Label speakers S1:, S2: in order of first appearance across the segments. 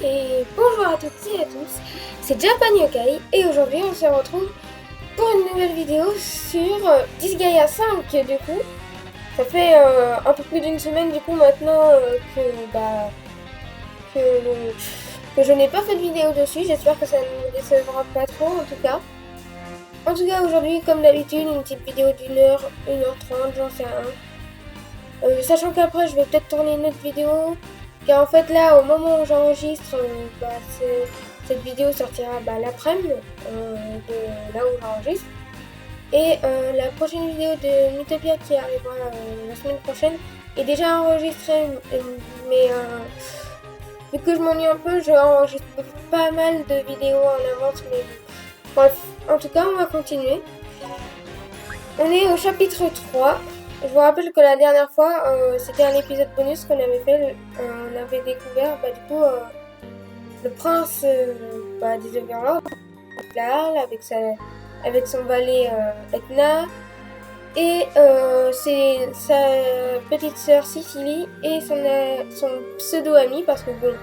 S1: Et bonjour à toutes et à tous, c'est Japan Yokai et aujourd'hui on se retrouve pour une nouvelle vidéo sur Disgaea 5 du coup. Ça fait un peu plus d'une semaine du coup maintenant que je n'ai pas fait de vidéo dessus. J'espère que ça ne vous décevra pas trop en tout cas. En tout cas aujourd'hui comme d'habitude une petite vidéo d'une heure, 1h30, j'en sais rien. Sachant qu'après je vais peut-être tourner une autre vidéo. Car en fait là, au moment où j'enregistre, cette vidéo sortira l'après-midi de là où j'enregistre. Et la prochaine vidéo de Mythopia qui arrivera la semaine prochaine est déjà enregistrée. Mais vu que je m'ennuie un peu, je enregistre pas mal de vidéos en avance. Mais bref, en tout cas, on va continuer. On est au chapitre 3. Je vous rappelle que la dernière fois, c'était un épisode bonus qu'on avait fait. On avait découvert le prince des Overlords, Laal, avec son valet Etna, et c'est sa petite sœur Sicily et son pseudo-ami, parce que bon,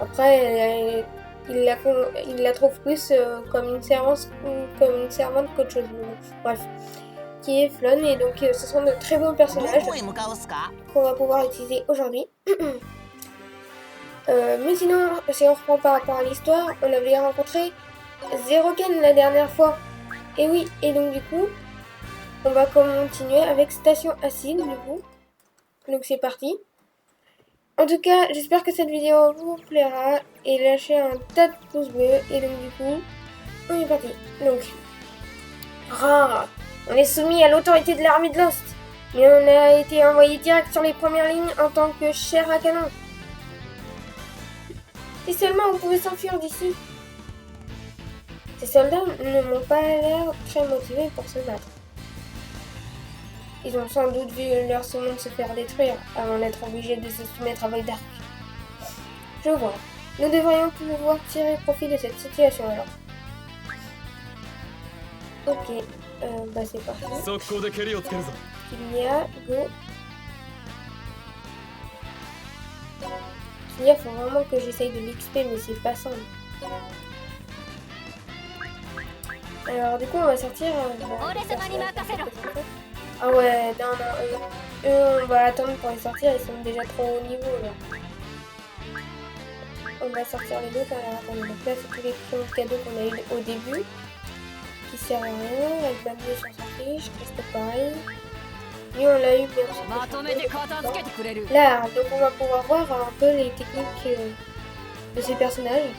S1: après, il la trouve plus comme une servante qu'autre chose. Bref. Qui est Flonne, et donc ce sont de très bons personnages qu'on va pouvoir utiliser aujourd'hui. Mais sinon, si on reprend par rapport à l'histoire, on avait rencontré Zeroken la dernière fois. Et oui, et donc du coup, on va continuer avec Station Acide du coup. Donc c'est parti. En tout cas, j'espère que cette vidéo vous plaira et lâchez un tas de pouces bleus. Et donc du coup, on est parti. Donc, on est soumis à l'autorité de l'armée de Lost, mais on a été envoyé direct sur les premières lignes en tant que chair à canon. Si seulement on pouvait s'enfuir d'ici. Ces soldats ne m'ont pas l'air très motivés pour se battre. Ils ont sans doute vu leur monde se faire détruire avant d'être obligés de se soumettre à Void-Ark. Je vois. Nous devrions pouvoir tirer profit de cette situation alors. Ok. C'est parti. Kylia, go. Kylia, faut vraiment que j'essaye de l'XP, mais c'est pas simple. Alors, du coup, on va sortir. Ah ouais, non, eux, on va attendre pour les sortir, ils sont déjà trop haut niveau là. On va sortir les autres. Alors, attendez, donc là, c'est tous les cadeaux qu'on a eu au début. Qui sert à rien, avec Bambi sur sa fiche, reste pareil. Lui on l'a eu mais on s'est là, donc on va pouvoir voir un peu les techniques de ces personnages.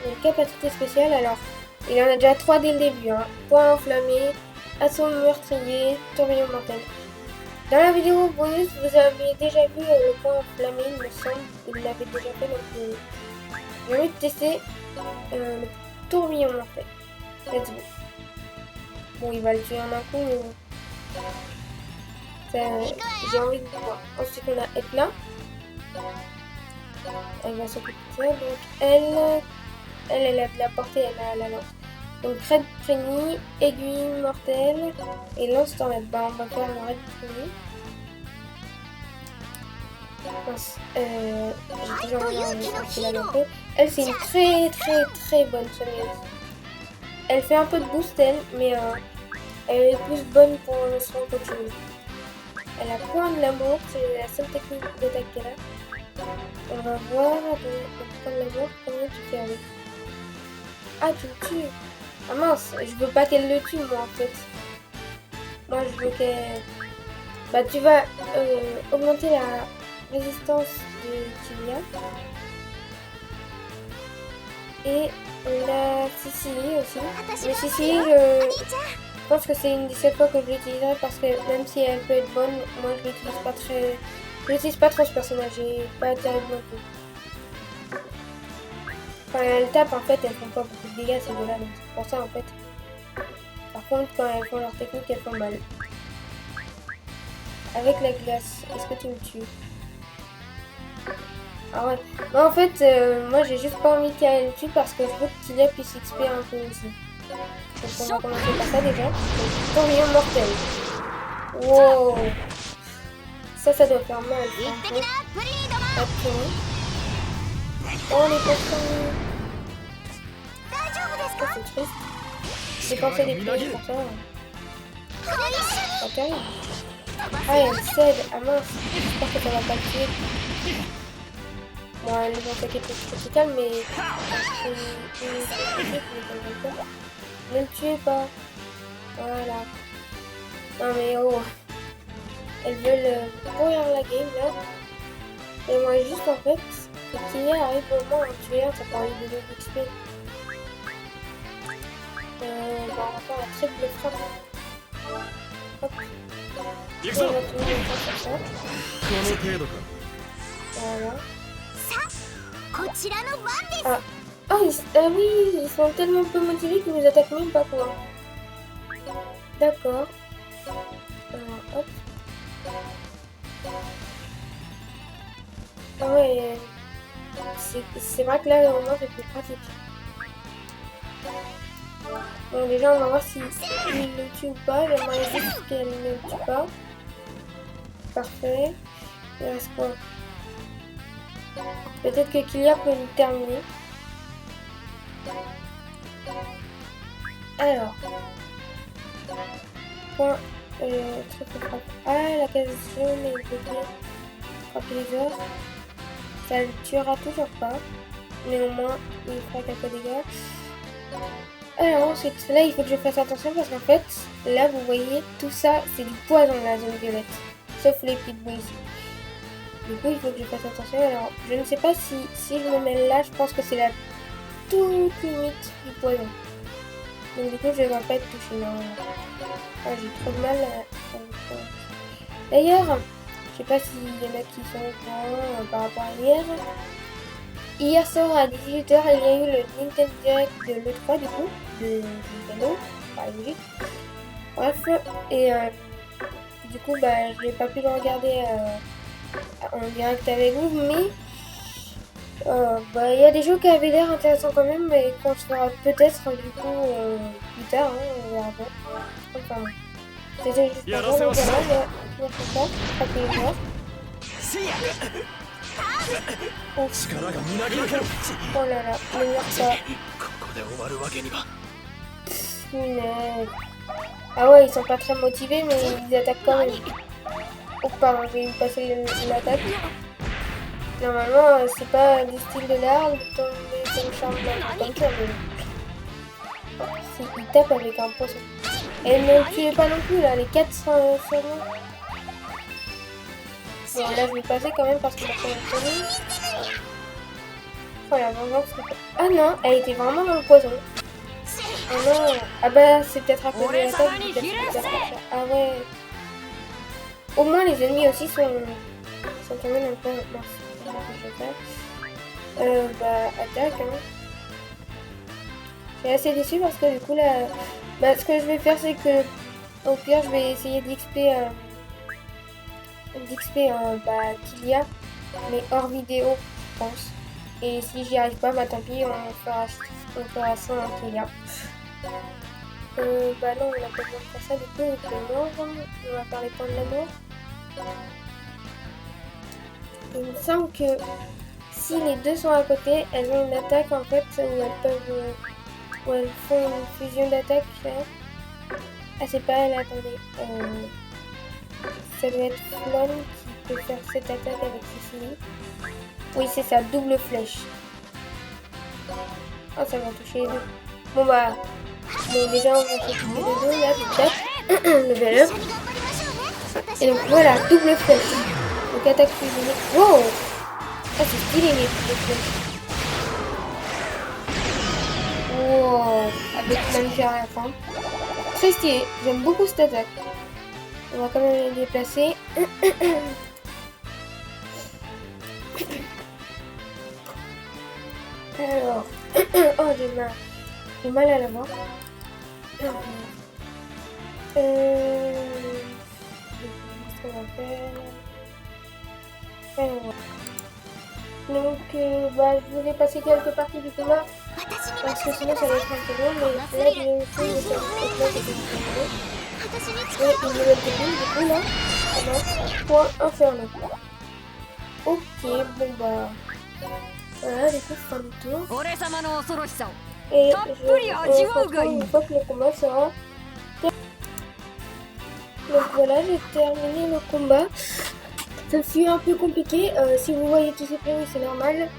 S1: Donc capacité spéciale, alors il en a déjà 3 dès le début, hein. Point enflammé, assaut meurtrier, tourbillon mortel. Dans la vidéo bonus, vous avez déjà vu le point enflammé, il me semble, il l'avait déjà fait, donc j'ai envie de tester le tourbillon mortel. Let's go. Bon, il va le tuer en un coup, mais j'ai envie de voir. Ensuite, on a Etna. Elle va s'occuper de ça. Donc, elle a de la portée, elle a la lance. Donc, Raid Préni, aiguille mortelle et lance tornade. On va faire le Raid Préni. J'ai toujours envie de la. Elle, c'est une très bonne soigneuse. Elle fait un peu de boost elle, mais elle est plus bonne pour le soin qu'autre chose. Elle a point de l'amour, c'est la seule technique d'attaque qu'elle a. On va voir le point de l'amour, combien tu fais avec. Ah, tu le tues. Ah mince, je veux pas qu'elle le tue moi en fait. Moi je veux qu'elle... tu vas augmenter la résistance de Kylia. Et la Sicily aussi. Mais Sicily, je pense que c'est une des seules fois que je l'utiliserai parce que même si elle peut être bonne, moi je l'utilise pas trop ce personnage, j'ai pas terrible non plus. Quand elles tapent en fait, elles font pas beaucoup de dégâts ces deux-là, donc c'est pour ça en fait. Par contre, quand elles font leur technique, elles font mal. Avec la glace, est-ce que tu me tues? Ah ouais. Non, en fait, moi j'ai juste pas envie qu'elle tue parce que je veux que Kylia puisse XP un peu aussi. Donc on va commencer par ça déjà. Tourbillon mortel. Wow. Ça doit faire mal. Après. Oh, les poissons. Oh, c'est triste. Dépenser des pièges pour ça. Pas terrible. Ah, elle cède. Ah mince. J'espère que ça va pas le tuer. Bon, elle est en paquet critical, mais... Ne le tuez pas. Voilà. Non mais oh. Elles veulent pourrir la game là. Et moi juste en fait, que Kylia arrive au moment où tu es là, ça paraît de l'XP. On va faire la triple frappe. Hop. Et on va tourner sur ça. Voilà. Ah. Ah, ah oui, ils sont tellement peu motivés qu'ils nous attaquent même pas quoi. D'accord. Alors, hop. Ah ouais, c'est vrai que là, au moins, c'est plus pratique. Bon, déjà, on va voir si il le tue ou pas. J'aimerais juste qu'elle ne le tue pas. Parfait. Il reste quoi? Peut-être que Kylia peut nous terminer. Alors. Point. Triple frappe. Ah, la case jaune est bloquée. Frappe les autres. Ça ne tuera toujours pas. Néanmoins, il fera quelques dégâts. Alors ensuite, là il faut que je fasse attention parce qu'en fait, là vous voyez, tout ça c'est du poison dans la zone violette. Sauf les petites boules ici. Du coup, il faut que je fasse attention. Alors, je ne sais pas si je me mets là, je pense que c'est la toute limite du poison. Donc du coup, je ne vais pas être touchée. Non. Ah, j'ai trop de mal à... D'ailleurs, je sais pas s'il y en a qui sont au courant par rapport à hier. Hier soir à 18h, il y a eu le Nintendo Direct de l'E3 du coup, de Nintendo, par logique. Bref, et du coup, bah, je n'ai pas pu le regarder en direct avec vous, mais bah, il y a des jeux qui avaient l'air intéressants quand même, mais qu'on se fera peut-être du coup plus tard, hein, on verra pas. Enfin, c'était juste pour voir, on verra, mais on fait ça, frapper les joueurs. Oh là là, ne meurs pas. Punaise. Ah ouais, ils sont pas très motivés, mais ils attaquent quand même. Oh pardon, j'ai eu passer l'attaque. Normalement, c'est pas du style de l'art de tomber sur le charme comme ça, mais... Ils tapent avec un poisson. Et ne tuez pas non plus là, les 400 secondes. Bon, là je vais passer quand même parce qu'il a fait un tournée. Oh la vengeance. Ah non, elle était vraiment dans le poison. Oh non. Ah bah c'est peut-être à cause de l'attaque. Ah ouais. Au moins les ennemis aussi sont tombés dans le poison. Bah attaque hein. Je suis assez déçue parce que du coup là. Bah ce que je vais faire c'est que au pire je vais essayer d'XP bah, Kylia, mais hors vidéo, je pense. Et si j'y arrive pas, bah tant pis, on fera ça en Kylia. Bah non, on a pas besoin de faire ça, du coup, on peut mort. On va faire les points de l'amour. Il me semble que si les deux sont à côté, elles ont une attaque en fait, où elles font une fusion d'attaque. Ah, c'est pas elle, attendez. Ça doit être Flonne qui peut faire cette attaque avec Cécilie. Oui, c'est ça, double flèche. Oh, ça va toucher les deux. Bon, bah. Bon, déjà, on va s'occuper des deux, là, du tac. Level up. Et donc, voilà, double flèche. Donc, attaque fusionnée. Wow! Ah, c'est stylé, les flèches. Wow! Avec l'ingénieur à la fin. Très stylé. J'aime beaucoup cette attaque. On va quand même les déplacer. Alors, oh j'ai mal à la main. Qu'est-ce qu'on va faire? Alors, donc, bah, je voulais passer quelques parties du combat parce que sinon ça va être un peu long, mais là je vais essayer de faire et une nouvelle technique, du coup là, on a point inferno. Ok, bon bah, Voilà, du coup, je ferai le tour.
S2: 俺様の恐ろしさを
S1: Et
S2: たっぷり味わう
S1: on se
S2: がい
S1: retrouve
S2: い
S1: une fois que le combat sera. Donc voilà, j'ai terminé le combat. Ça fut un peu compliqué. Si vous voyez tous ces prémis, c'est normal.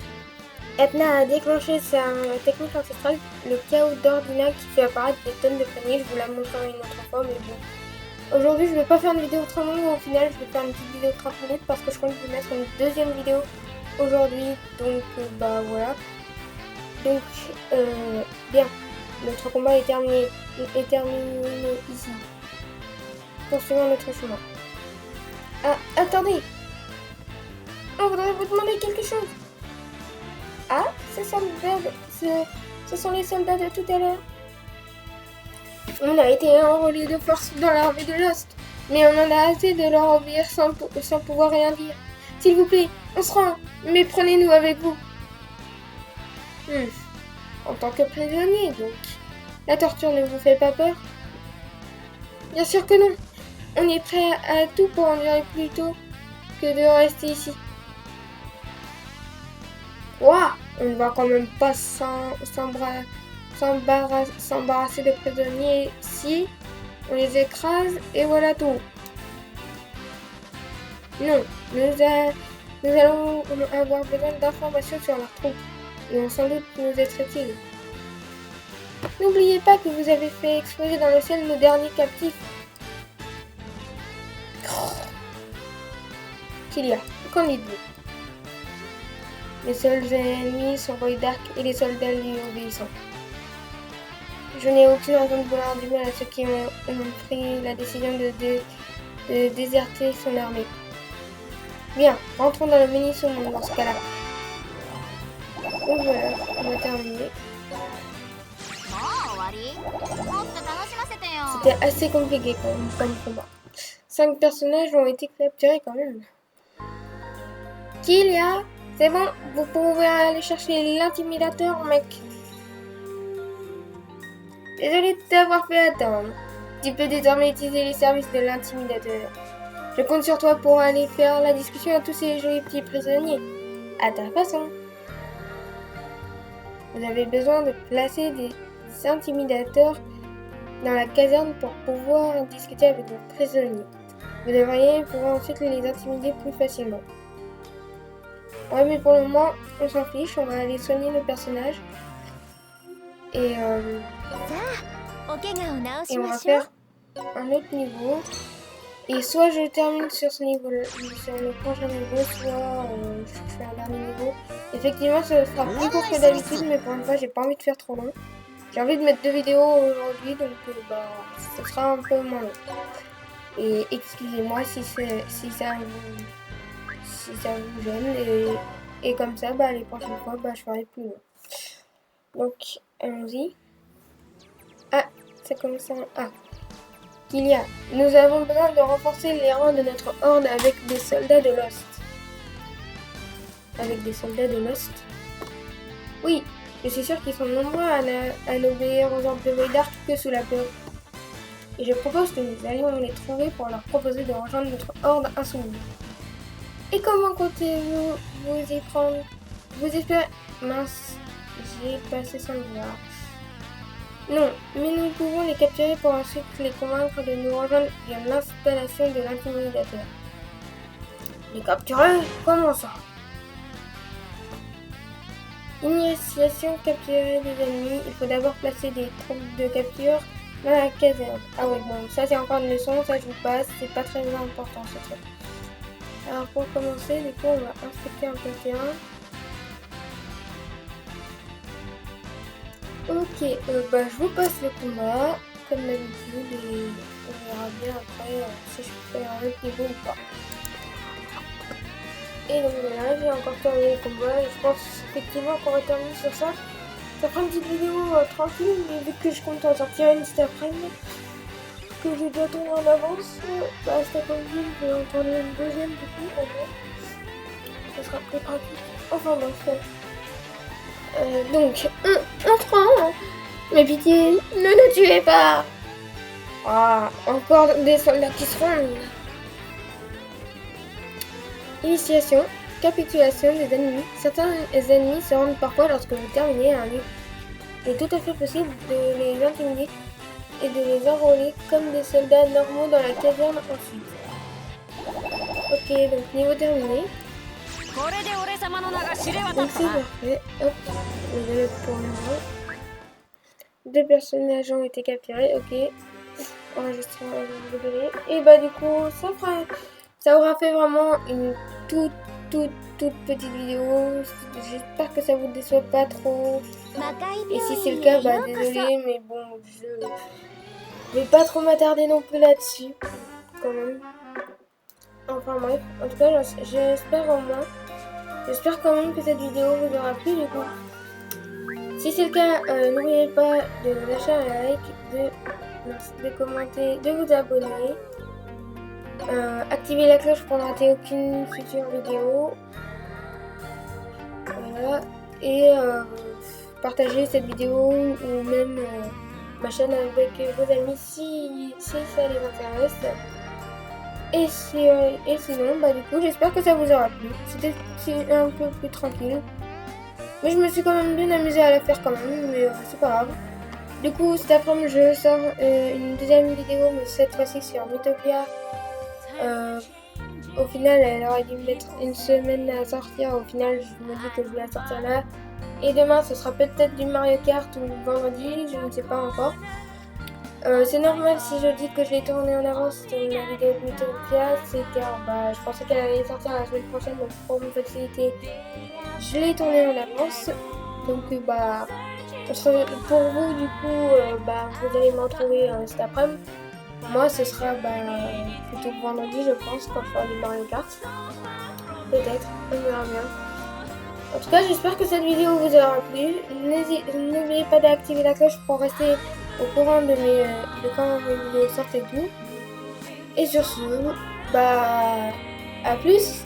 S1: Etna a déclenché sa technique ancestrale, le chaos d'Ordina qui fait apparaître des tonnes de paniers. Je vous la montrerai une autre fois, mais bon. Aujourd'hui, je vais pas faire une vidéo très longue. Au final, je vais faire une petite vidéo de 30 minutes parce que je compte vous mettre une deuxième vidéo aujourd'hui. Donc, bah voilà. Donc, bien. Notre combat est terminé ici. Poursuivons notre chemin. Ah, attendez! On voudrait vous demander quelque chose. Ah, ce sont les soldats de tout à l'heure. On a été enrôlés de force dans l'armée de Lost, mais on en a assez de leur obéir sans pouvoir rien dire. S'il vous plaît, on se rend, mais prenez-nous avec vous. En tant que prisonnier, donc. La torture ne vous fait pas peur? Bien sûr que non. On est prêt à tout pour endurer plutôt que de rester ici. Ouah, on ne va quand même pas s'embarrasser de prisonniers si on les écrase et voilà tout. Non, nous allons avoir besoin d'informations sur leurs troupes. Ils vont sans doute nous être utiles. N'oubliez pas que vous avez fait exploser dans le ciel nos derniers captifs. Qu'il y a? Qu'en dites-vous? Les seuls ennemis sont Roy Dark et les soldats lui obéissants. Je n'ai aucune raison de vouloir du mal à ceux qui ont pris la décision de déserter son armée. Bien, rentrons dans le mini saumon dans ce cas-là. Donc voilà, on a terminé. C'était assez compliqué comme combat. 5 personnages ont été capturés quand même. Qu'il y a? C'est bon, vous pouvez aller chercher l'intimidateur, mec. Désolé de t'avoir fait attendre. Tu peux désormais utiliser les services de l'intimidateur. Je compte sur toi pour aller faire la discussion à tous ces jolis petits prisonniers. À ta façon. Vous avez besoin de placer des intimidateurs dans la caserne pour pouvoir discuter avec vos prisonniers. Vous devriez pouvoir ensuite les intimider plus facilement. Ouais, mais pour le moment, on s'en fiche, on va aller soigner nos personnages. Et on va faire un autre niveau. Et soit je termine sur ce niveau-là, sur le prochain niveau, soit je fais un dernier niveau. Effectivement, ça sera plus court que d'habitude, mais pour une fois, j'ai pas envie de faire trop long. J'ai envie de mettre 2 vidéos aujourd'hui, donc ça sera un peu moins long. Et excusez-moi si ça vous gêne, et comme ça, les prochaines fois, je ferai plus long. Donc, allons-y. Ah, ça commence à... Ah, qu'il y a. Nous avons besoin de renforcer les rangs de notre horde avec des soldats de Lost. Avec des soldats de Lost? Oui, je suis sûr qu'ils sont nombreux à n'obéir aux ordres de Void Dark que sous la peur. Et je propose que nous allions les trouver pour leur proposer de rejoindre notre horde insoumise. Et comment comptez-vous vous y prendre? Vous espérez... Mince, j'ai passé sans le voir. Non, mais nous pouvons les capturer pour ensuite les convaincre de nous rejoindre via l'installation de l'intimidateur. Les capturer? Comment ça? Initiation, capturer des ennemis. Il faut d'abord placer des troupes de capture dans la caserne. Ah oui, bon, ça c'est encore une leçon, ça je vous passe, c'est pas très important ce truc. Alors pour commencer, du coup on va inspecter un peu le terrain. Ok, je vous passe le combat, comme d'habitude, et on verra bien après si je peux faire un autre niveau ou pas. Et donc voilà, j'ai encore terminé le combat, et je pense effectivement qu'on va terminer sur ça. Ça fera une petite vidéo tranquille, mais vu que je compte en sortir une cet après-midi, que j'ai déjà tourné en avance, cet après-midi je vais en tourner une deuxième du coup, en gros. Ça sera plus pratique. Enfin bref. Donc, entrant, mais pitié, ne le tuez pas. Ah, encore des soldats qui se rendent. Initiation, Capitulation des ennemis. Certains ennemis se rendent parfois lorsque vous terminez un livre. Il est tout à fait possible de les intimider et de les enrôler comme des soldats normaux dans la caserne ensuite. Ok, donc niveau terminé.
S2: これで俺様の名が知れ渡
S1: Donc
S2: った
S1: c'est
S2: な
S1: parfait. Hop, désolé pour le moment. 2 personnages ont été capturés, ok. Enregistrement, désolé. Et bah du coup, ça aura fait vraiment une toute petite vidéo. J'espère que ça vous déçoit pas trop. Et si c'est le cas, bah désolé, mais bon, je vais pas trop m'attarder non plus là-dessus, quand même. Enfin bref, en tout cas, j'espère quand même que cette vidéo vous aura plu du coup. Si c'est le cas, n'oubliez pas de lâcher un like, de commenter, de vous abonner. Activez la cloche pour ne rater aucune future vidéo. Voilà. Et partagez cette vidéo ou même ma chaîne avec vos amis si ça les intéresse. Et sinon, bah du coup, j'espère que ça vous aura plu. C'était un peu plus tranquille. Mais je me suis quand même bien amusée à la faire quand même, mais c'est pas grave. Du coup, cet après-midi, je sors une deuxième vidéo, mais cette fois-ci sur Mythopia. Au final, elle aurait dû me mettre une semaine à sortir. Au final, je me dis que je vais la sortir là. Et demain, ce sera peut-être du Mario Kart ou vendredi, je ne sais pas encore. C'est normal si je dis que je l'ai tournée en avance la vidéo de Mythopia, c'est car je pensais qu'elle allait sortir la semaine prochaine, donc pour me faciliter, je l'ai tournée en avance. Donc pour vous du coup, vous allez me retrouver cet après-midi. Moi ce sera plutôt vendredi je pense quand je ferai du Mario Kart. Peut-être, on verra bien. En tout cas j'espère que cette vidéo vous aura plu. N'oubliez pas d'activer la cloche pour rester au courant de quand mes vidéos sortent et tout. Et sur ce, à plus.